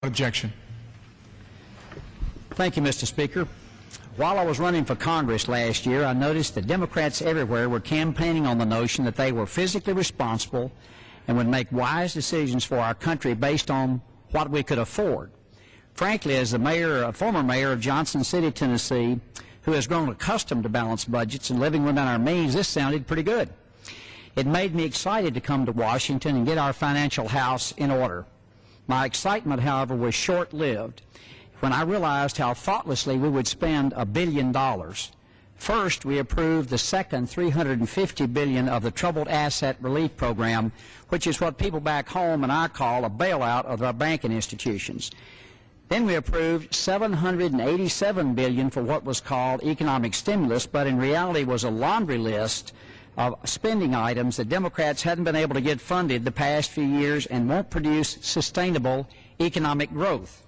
Objection. Thank you, Mr. Speaker. While I was running for Congress last year, I noticed that Democrats everywhere were campaigning on the notion that they were physically responsible and would make wise decisions for our country based on what we could afford. Frankly, as a former mayor of Johnson City, Tennessee, who has grown accustomed to balanced budgets and living within our means, this sounded pretty good. It made me excited to come to Washington and get our financial house in order. My excitement, however, was short-lived when I realized how thoughtlessly we would spend $1 billion. First, we approved the second $350 billion of the Troubled Asset Relief Program, which is what people back home and I call a bailout of our banking institutions. Then we approved $787 billion for what was called economic stimulus, but in reality was a laundry list of spending items that Democrats hadn't been able to get funded the past few years and won't produce sustainable economic growth.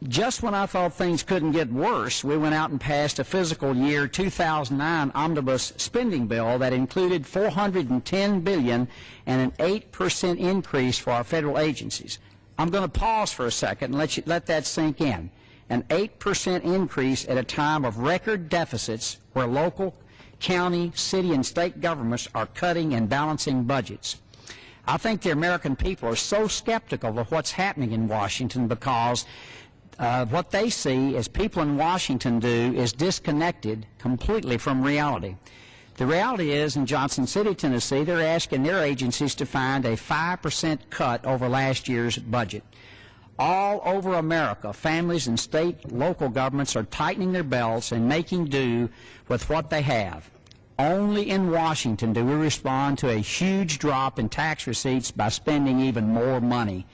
Just when I thought things couldn't get worse, we went out and passed a fiscal year 2009 omnibus spending bill that included $410 billion and an 8% increase for our federal agencies. I'm going to pause for a second and let that sink in. An 8% increase at a time of record deficits where local, county, city, and state governments are cutting and balancing budgets. I think the American people are so skeptical of what's happening in Washington because what they see as people in Washington do is disconnected completely from reality. The reality is in Johnson City, Tennessee, they're asking their agencies to find a 5% cut over last year's budget. All over America, families and state, local governments are tightening their belts and making do with what they have. Only in Washington do we respond to a huge drop in tax receipts by spending even more money.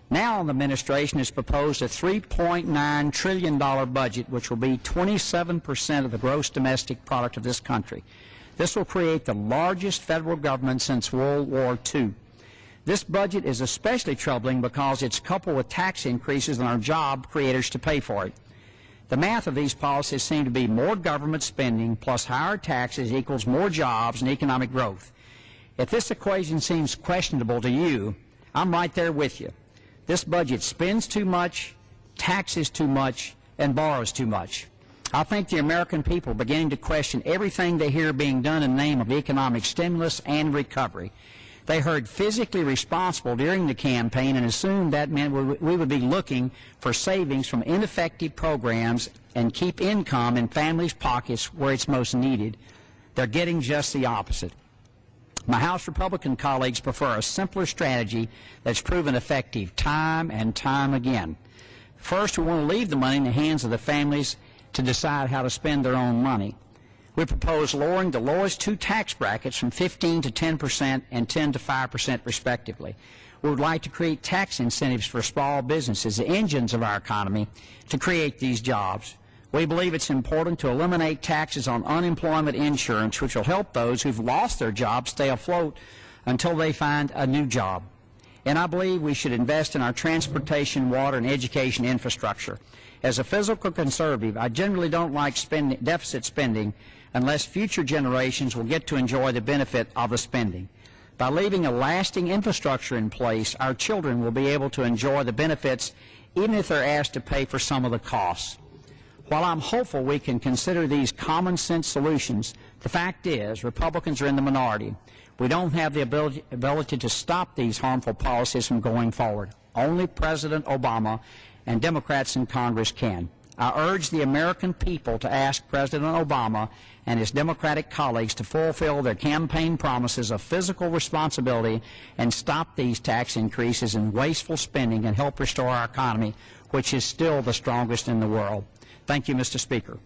Now the administration has proposed a $3.9 trillion budget, which will be 27% of the gross domestic product of this country. This will create the largest federal government since World War II. This budget is especially troubling because it's coupled with tax increases on our job creators to pay for it. The math of these policies seem to be more government spending plus higher taxes equals more jobs and economic growth. If this equation seems questionable to you, I'm right there with you. This budget spends too much, taxes too much, and borrows too much. I think the American people are beginning to question everything they hear being done in the name of economic stimulus and recovery. They heard physically responsible during the campaign and assumed that meant we would be looking for savings from ineffective programs and keep income in families' pockets where it's most needed. They're getting just the opposite. My House Republican colleagues prefer a simpler strategy that's proven effective time and time again. First, we want to leave the money in the hands of the families to decide how to spend their own money. We propose lowering the lowest two tax brackets from 15 to 10% and 10 to 5% respectively. We would like to create tax incentives for small businesses, the engines of our economy, to create these jobs. We believe it's important to eliminate taxes on unemployment insurance, which will help those who've lost their jobs stay afloat until they find a new job. And I believe we should invest in our transportation, water, and education infrastructure. As a fiscal conservative, I generally don't like deficit spending unless future generations will get to enjoy the benefit of the spending. By leaving a lasting infrastructure in place, our children will be able to enjoy the benefits even if they're asked to pay for some of the costs. While I'm hopeful we can consider these common sense solutions, the fact is Republicans are in the minority. We don't have the ability to stop these harmful policies from going forward. Only President Obama and Democrats in Congress can. I urge the American people to ask President Obama and his Democratic colleagues to fulfill their campaign promises of fiscal responsibility and stop these tax increases and wasteful spending and help restore our economy, which is still the strongest in the world. Thank you, Mr. Speaker.